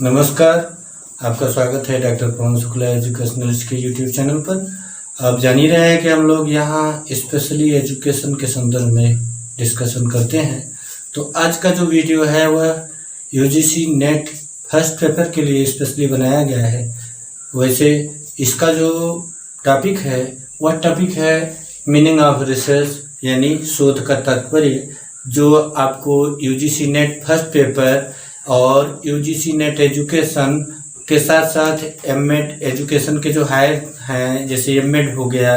नमस्कार, आपका स्वागत है डॉक्टर पवन शुक्ला एजुकेशनलिस्ट के यूट्यूब चैनल पर। आप जान ही रहे हैं कि हम लोग यहाँ स्पेशली एजुकेशन के संदर्भ में डिस्कशन करते हैं। तो आज का जो वीडियो है वह यूजीसी नेट फर्स्ट पेपर के लिए स्पेशली बनाया गया है। वैसे इसका जो टॉपिक है वह टॉपिक है मीनिंग ऑफ रिसर्च, यानी शोध का तात्पर्य, जो आपको यूजीसी नेट फर्स्ट पेपर और यूजीसी नेट एजुकेशन के साथ साथ एमएड एजुकेशन के जो हायर हैं, जैसे एमएड हो गया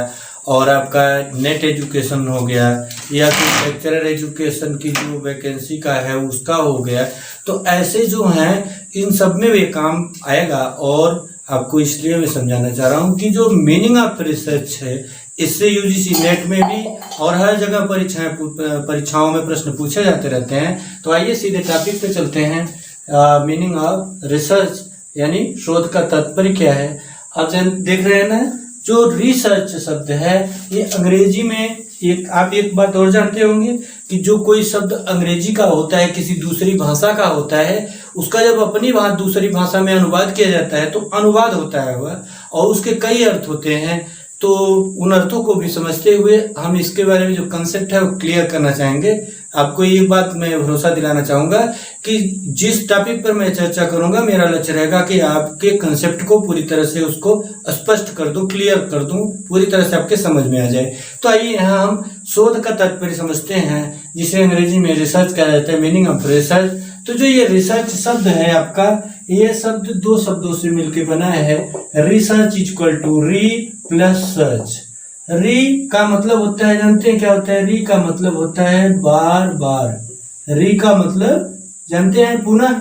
और आपका नेट एजुकेशन हो गया, या फिर लेक्चरर एजुकेशन की जो वैकेंसी का है उसका हो गया, तो ऐसे जो हैं इन सब में भी काम आएगा। और आपको इसलिए मैं समझाना चाह रहा हूँ कि जो मीनिंग ऑफ रिसर्च है इससे यूजीसी नेट में भी और हर जगह परीक्षाओं में प्रश्न पूछे जाते रहते हैं। तो आइए सीधे टॉपिक पे चलते हैं। मीनिंग ऑफ रिसर्च यानी शोध का तात्पर्य क्या है। आप देख रहे हैं ना, जो रिसर्च शब्द है ये अंग्रेजी में आप एक बात और जानते होंगे कि जो कोई शब्द अंग्रेजी का होता है, किसी दूसरी भाषा का होता है, उसका जब अपनी बात दूसरी भाषा में अनुवाद किया जाता है तो अनुवाद होता है वह, और उसके कई अर्थ होते हैं। तो उन अर्थों को भी समझते हुए हम इसके बारे में जो कंसेप्ट है वो क्लियर करना चाहेंगे। आपको ये बात मैं भरोसा दिलाना चाहूँगा कि जिस टॉपिक पर मैं चर्चा करूँगा मेरा लक्ष्य रहेगा कि आपके कंसेप्ट को पूरी तरह से उसको स्पष्ट कर दूँ, क्लियर कर दूँ, पूरी तरह से आपके समझ में आ जाए। तो आइए यहाँ हम शोध का तात्पर्य समझते हैं, जिसे अंग्रेजी में रिसर्च कहा जाता है, मीनिंग ऑफ रिसर्च। तो जो ये रिसर्च शब्द है आपका, ये शब्द दो शब्दों से मिलकर बना है। Research equal to re plus search. Re का मतलब होता है, जानते हैं क्या होता है? री का मतलब होता है बार बार। री का मतलब जानते हैं, पुनः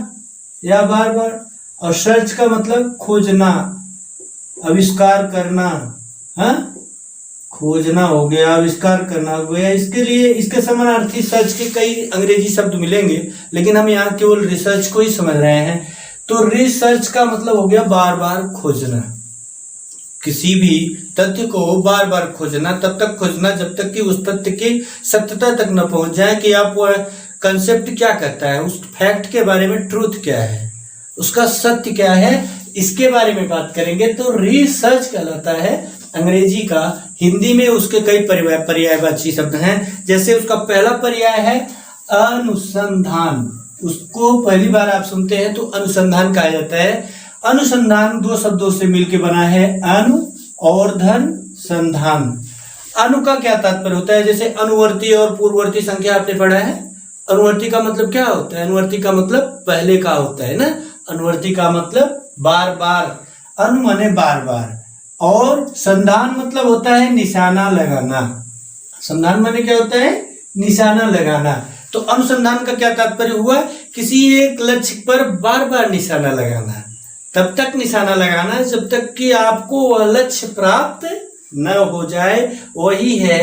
या बार बार। और सर्च का मतलब खोजना, आविष्कार करना। हाँ, खोजना हो गया, आविष्कार करना हो गया। इसके लिए इसके समानार्थी सर्च के कई अंग्रेजी शब्द मिलेंगे, लेकिन हम यहाँ केवल रिसर्च को ही समझ रहे हैं। तो रिसर्च का मतलब हो गया बार बार खोजना, किसी भी तथ्य को बार बार खोजना, तब तक खोजना जब तक कि उस तथ्य की सत्यता तक न पहुंच जाए कि आप वह कंसेप्ट क्या कहता है, उस फैक्ट के बारे में ट्रूथ क्या है, उसका सत्य क्या है, इसके बारे में बात करेंगे। तो रिसर्च कहलाता है अंग्रेजी का। हिंदी में उसके कई पर्यायवाची शब्द हैं। जैसे उसका पहला पर्याय है अनुसंधान। उसको पहली बार आप सुनते हैं तो अनुसंधान कहा जाता है। अनुसंधान दो शब्दों से मिलकर बना है, अनु और धन संधान। अनु का क्या तात्पर्य होता है? जैसे अनुवर्ती और पूर्ववर्ती संख्या आपने पढ़ा है। अनुवर्ती का मतलब क्या होता है? अनुवर्ती का मतलब पहले का होता है ना। अनुवर्ती का मतलब बार बार, अनु माने बार बार, और संधान मतलब होता है निशाना लगाना। संधान माने क्या होता है? निशाना लगाना। तो अनुसंधान का क्या तात्पर्य हुआ? किसी एक लक्ष्य पर बार बार निशाना लगाना, तब तक निशाना लगाना जब तक कि आपको वह लक्ष्य प्राप्त न हो जाए, वही है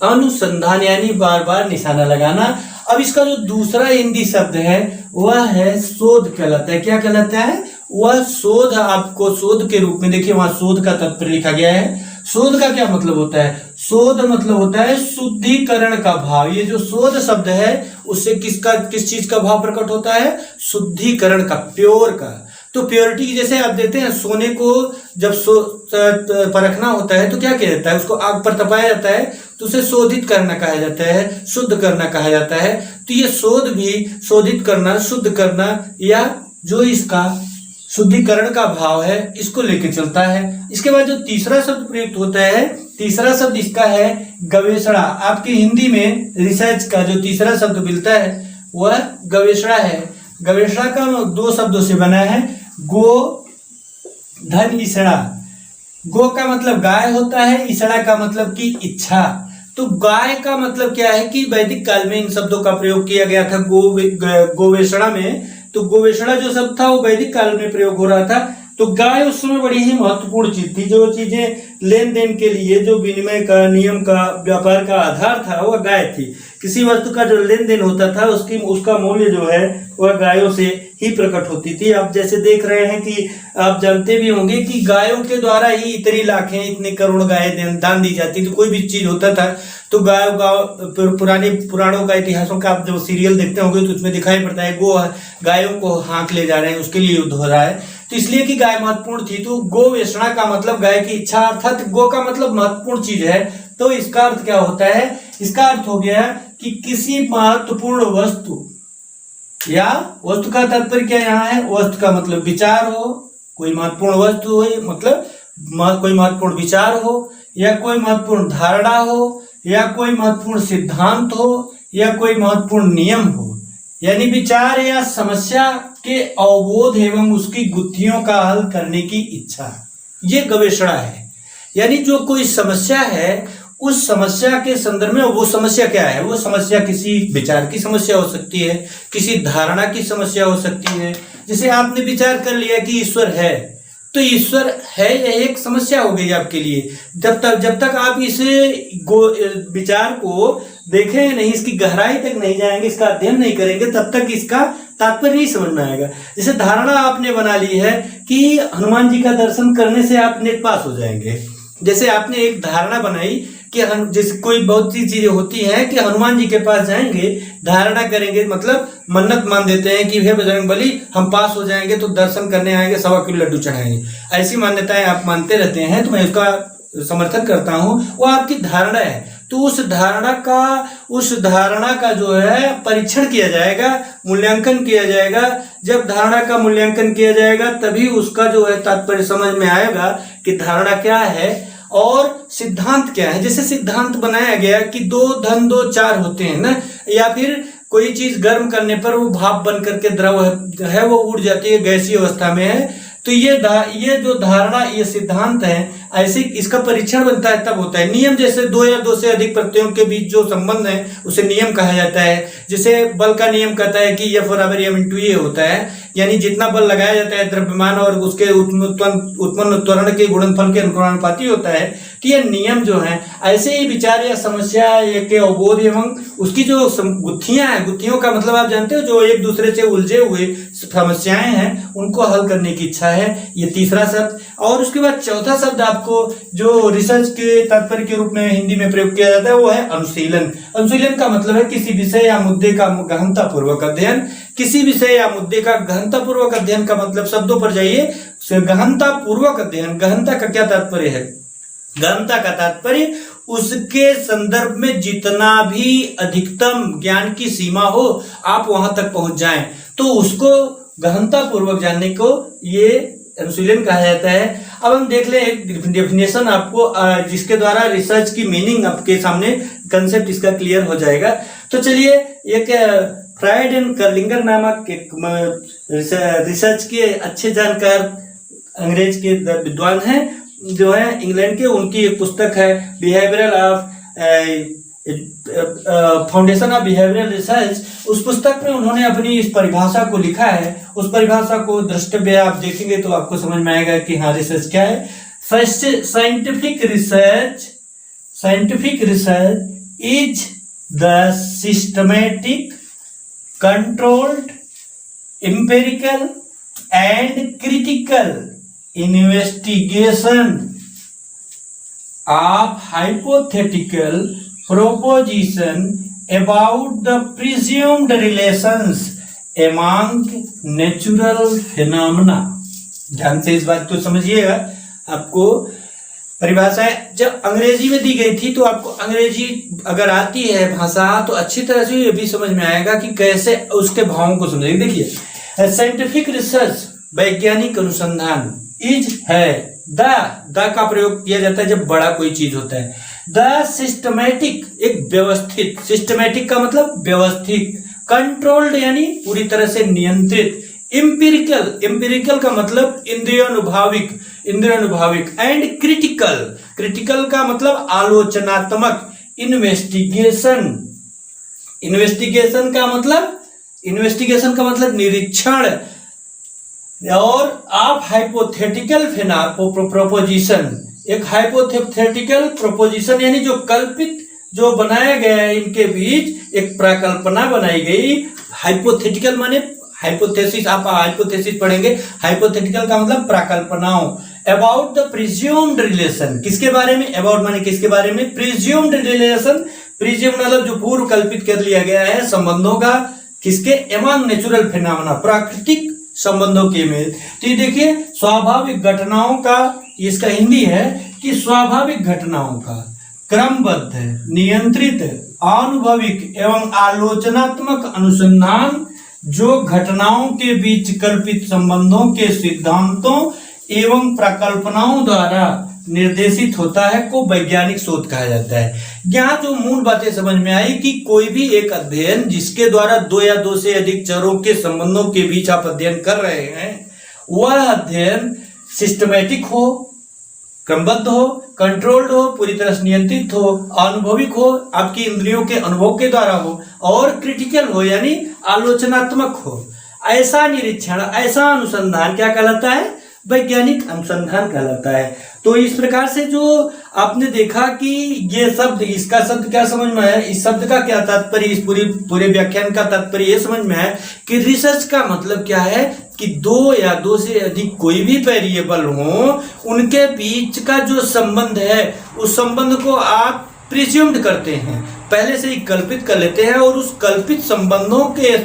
अनुसंधान, यानी बार बार निशाना लगाना। अब इसका जो दूसरा हिंदी शब्द है वह है शोध कहलाता है। क्या कहलाता है? वह शोध। आपको शोध के रूप में देखिए, वहां शोध का तात्पर्य लिखा गया है। शोध का क्या मतलब होता है? शोध मतलब होता है शुद्धिकरण का भाव। ये जो शोध शब्द है उससे किस चीज का भाव प्रकट होता है? शुद्धिकरण का, प्योर का। तो प्योरिटी की, जैसे आप देते हैं सोने को जब परखना होता है तो क्या किया जाता है? उसको आग पर तपाया जाता है, तो उसे शोधित करना कहा जाता है, शुद्ध करना कहा जाता है। तो ये शोध भी शोधित करना, शुद्ध करना, या जो इसका शुद्धिकरण का भाव है इसको लेके चलता है। इसके बाद जो तीसरा शब्द प्रयुक्त होता है, तीसरा शब्द इसका है गवेषणा। आपकी हिंदी में रिसर्च का जो तीसरा शब्द मिलता है वह गवेषणा है। गवेषणा का दो शब्दों से बना है, गो धन ईसड़ा। गो का मतलब गाय होता है, ईसड़ा का मतलब की इच्छा। तो गाय का मतलब क्या है कि वैदिक काल में इन शब्दों का प्रयोग किया गया था गोवेषणा में। तो गोवेषणा जो शब्द था वो वैदिक काल में प्रयोग हो रहा था। तो गाय उस समय बड़ी ही महत्वपूर्ण चीज थी। जो चीजें लेन देन के लिए, जो विनिमय का, नियम का, व्यापार का आधार था, वह गाय थी। किसी वस्तु का जो लेन देन होता था उसका मूल्य जो है वह गायों से ही प्रकट होती थी। आप जैसे देख रहे हैं कि आप जानते भी होंगे कि गायों के द्वारा ही इतनी लाखें, इतने करोड़ गाय दान दी जाती थी। कोई भी चीज होता था तो गाय पुराने पुराणों का, इतिहासों का आप जो सीरियल देखते होंगे तो उसमें दिखाई पड़ता है गायों को हाँक ले जा रहे हैं, उसके लिए युद्ध हो रहा है। तो इसलिए कि गाय महत्वपूर्ण थी। तो गो वेषणा का मतलब गाय की इच्छा, अर्थात गो का मतलब महत्वपूर्ण चीज है। तो इसका अर्थ क्या होता है? इसका अर्थ हो गया कि किसी महत्वपूर्ण वस्तु, या वस्तु का तात्पर्य क्या यहाँ है? वस्तु का मतलब विचार हो, कोई महत्वपूर्ण वस्तु हो, मतलब कोई महत्वपूर्ण विचार हो, या कोई महत्वपूर्ण धारणा हो, या कोई महत्वपूर्ण सिद्धांत हो, या कोई महत्वपूर्ण नियम हो। यानी विचार या समस्या के अवबोध एवं उसकी गुत्थियों का हल करने की इच्छा, ये गवेषणा है। यानी जो कोई समस्या है, उस समस्या के संदर्भ में, वो समस्या क्या है? वो समस्या किसी विचार की समस्या हो सकती है, किसी धारणा की समस्या हो सकती है। जैसे आपने विचार कर लिया कि ईश्वर है, तो ईश्वर है, यह एक समस्या हो गई आपके लिए। जब तक आप इस विचार को देखें नहीं, इसकी गहराई तक नहीं जाएंगे, इसका अध्ययन नहीं करेंगे, तब तक इसका तात्पर्य नहीं समझ में आएगा। जैसे धारणा आपने बना ली है कि हनुमान जी का दर्शन करने से आप नेट पास हो जाएंगे। जैसे आपने एक धारणा बनाई कि जैसे कोई बहुत सी चीजें होती हैं कि हनुमान जी के पास जाएंगे, धारणा करेंगे, मतलब मन्नत मान देते हैं कि हे बजरंगबली हम पास हो जाएंगे तो दर्शन करने आएंगे, 1.25 किलो लड्डू चढ़ाएंगे। ऐसी मान्यताएं आप मानते रहते हैं, तो मैं उसका समर्थन करता हूं। वो आपकी धारणा है। तो उस धारणा का जो है परीक्षण किया जाएगा, मूल्यांकन किया जाएगा। जब धारणा का मूल्यांकन किया जाएगा तभी उसका जो है तात्पर्य समझ में आएगा कि धारणा क्या है और सिद्धांत क्या है। जैसे सिद्धांत बनाया गया कि 2 धन 2 4 होते हैं ना, या फिर कोई चीज गर्म करने पर वो भाप बन करके द्रव है वो उड़ जाती है, गैसीय अवस्था में है। तो ये जो धारणा, ये सिद्धांत है, ऐसे इसका परीक्षण बनता है तब होता है। नियम, जैसे 2 या 2 से अधिक प्रत्ययों के बीच जो संबंध है उसे नियम कहा जाता है। जैसे बल का नियम कहता है कि F बराबर M × E होता है, यानी जितना बल लगाया जाता है द्रव्यमान और उसके उत्पन्न त्वरण के गुणनफल के अनुपाती होता है। तो ये नियम जो है, ऐसे ही विचार या समस्या के अवबोध एवं उसकी जो गुत्थियां हैं, गुत्थियों का मतलब आप जानते हो, जो एक दूसरे से उलझे हुए समस्याएं हैं उनको हल करने की इच्छा है, ये तीसरा शब्द। और उसके बाद चौथा शब्द आपको जो रिसर्च के तात्पर्य के रूप में हिंदी में प्रयोग किया जाता है वो है अनुशीलन। अनुशीलन का मतलब है किसी विषय या मुद्दे का गहनता पूर्वक अध्ययन। किसी विषय या मुद्दे का गहनता पूर्वक अध्ययन का मतलब, शब्दों पर जाइए, गहनता पूर्वक अध्ययन। गहनता का क्या तात्पर्य है? गहनता का तात्पर्य उसके संदर्भ में जितना भी अधिकतम ज्ञान की सीमा हो, आप वहां तक पहुंच जाएं, तो उसको गहनता पूर्वक जानने को ये अनुशीलन कहा जाता है। अब हम देख लें एक डेफिनेशन आपको, जिसके द्वारा रिसर्च की मीनिंग आपके सामने, कंसेप्ट इसका क्लियर हो जाएगा। तो चलिए, एक फ्रायड एंड कर्लिंगर नामक एक रिसर्च के अच्छे जानकार अंग्रेज के विद्वान हैं जो है इंग्लैंड के, उनकी एक पुस्तक है behavioural of foundation of behavioural research. उस पुस्तक में उन्होंने अपनी इस परिभाषा को लिखा है। उस परिभाषा को द्रष्टव्य आप देखेंगे तो आपको समझ में आएगा कि हाँ, रिसर्च क्या है। Scientific research is the systematic, controlled, empirical and critical investigation of hypothetical proposition about the presumed relations among natural phenomena। ध्यान से इस बात को समझिएगा। आपको परिभाषाएं जब अंग्रेजी में दी गई थी, तो आपको अंग्रेजी अगर आती है भाषा, तो अच्छी तरह से ये भी समझ में आएगा कि कैसे उसके भावों को समझेंगे। देखिए, साइंटिफिक रिसर्च, वैज्ञानिक अनुसंधान, इज है, द का प्रयोग किया जाता है जब बड़ा कोई चीज होता है। द सिस्टमैटिक, एक व्यवस्थित, सिस्टमैटिक का मतलब व्यवस्थित, कंट्रोल्ड यानी पूरी तरह से नियंत्रित, एम्पिरिकल का मतलब इंद्रियानुभाविक, एंड क्रिटिकल का मतलब आलोचनात्मक, इन्वेस्टिगेशन का मतलब निरीक्षण, और आप हाइपोथेटिकल प्रोपोजिशन, एक हाइपोथेटिकल प्रोपोजिशन यानी जो कल्पित जो बनाया गया है, इनके बीच एक प्राकल्पना बनाई गई। हाइपोथेटिकल माने हाइपोथेसिस, आप हाइपोथेसिस पढ़ेंगे। हाइपोथेटिकल का मतलब प्राकल्पनाओं। अबाउट द प्रिज्यूम्ड रिलेशन, किसके बारे में? अबाउट माने किसके बारे में? Presumed relation. प्रिज्यूम मतलब जो पूर्व कल्पित कर लिया गया है संबंधों का, किसके? एमंग नेचुरल फिनोमेना, प्राकृतिक संबंधों के में। तो ये देखिए स्वाभाविक घटनाओं का, इसका हिंदी है कि स्वाभाविक घटनाओं का क्रमबद्ध, नियंत्रित, आनुभविक एवं आलोचनात्मक अनुसंधान जो घटनाओं के बीच कल्पित संबंधों के सिद्धांतों एवं प्रकल्पनाओं द्वारा निर्देशित होता है को वैज्ञानिक शोध कहा जाता है। यहाँ जो मूल बातें समझ में आई कि कोई भी एक अध्ययन जिसके द्वारा दो या दो से अधिक चरों के संबंधों के बीच आप अध्ययन कर रहे हैं, वह अध्ययन सिस्टमैटिक हो, क्रमबद्ध हो, कंट्रोल्ड हो, पूरी तरह से नियंत्रित हो, अनुभविक हो, आपकी इंद्रियों के अनुभव के द्वारा हो, और क्रिटिकल हो यानी आलोचनात्मक हो। ऐसा निरीक्षण, ऐसा अनुसंधान क्या कहलाता है? वैज्ञानिक अनुसंधान कहलाता है। तो इस प्रकार से जो आपने देखा कि ये शब्द, इसका शब्द क्या समझ में आया? इस शब्द का क्या तात्पर्य, इस पूरे व्याख्यान का तात्पर्य ये समझ में आया कि रिसर्च का मतलब क्या है कि दो या दो से अधिक कोई भी वेरिएबल हो, उनके बीच का जो संबंध है उस संबंध को आप प्रिज्यूम्ड करते हैं, पहले से ही कल्पित कर लेते हैं, और उस कल्पित संबंधों के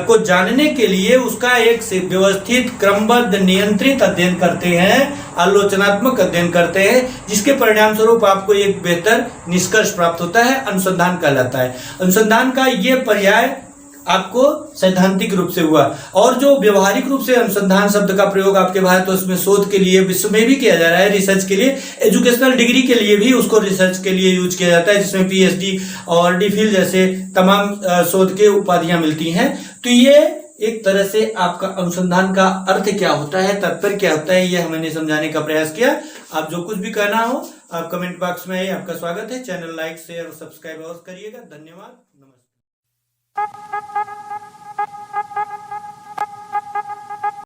को जानने के लिए उसका एक से व्यवस्थित, क्रमबद्ध, नियंत्रित अध्ययन करते हैं, आलोचनात्मक अध्ययन करते हैं, जिसके परिणाम स्वरूप आपको एक बेहतर निष्कर्ष प्राप्त होता है। अनुसंधान कहलाता है। अनुसंधान का ये पर्याय आपको सैद्धांतिक रूप से हुआ, और जो व्यवहारिक रूप से अनुसंधान शब्द का प्रयोग आपके भारत में शोध के लिए विश्व में भी किया जा रहा है, रिसर्च के लिए, एजुकेशनल डिग्री के लिए भी उसको रिसर्च के लिए यूज किया जाता है, जिसमें पीएचडी और डीफिल जैसे तमाम शोध के उपाधियां मिलती हैं। तो ये एक तरह से आपका अनुसंधान का अर्थ क्या होता है, तात्पर्य क्या होता है, ये हमने समझाने का प्रयास किया। आप जो कुछ भी कहना हो आप कमेंट बॉक्स में आइए, आपका स्वागत है। चैनल लाइक, शेयर और सब्सक्राइब और करिएगा। धन्यवाद, नमस्कार।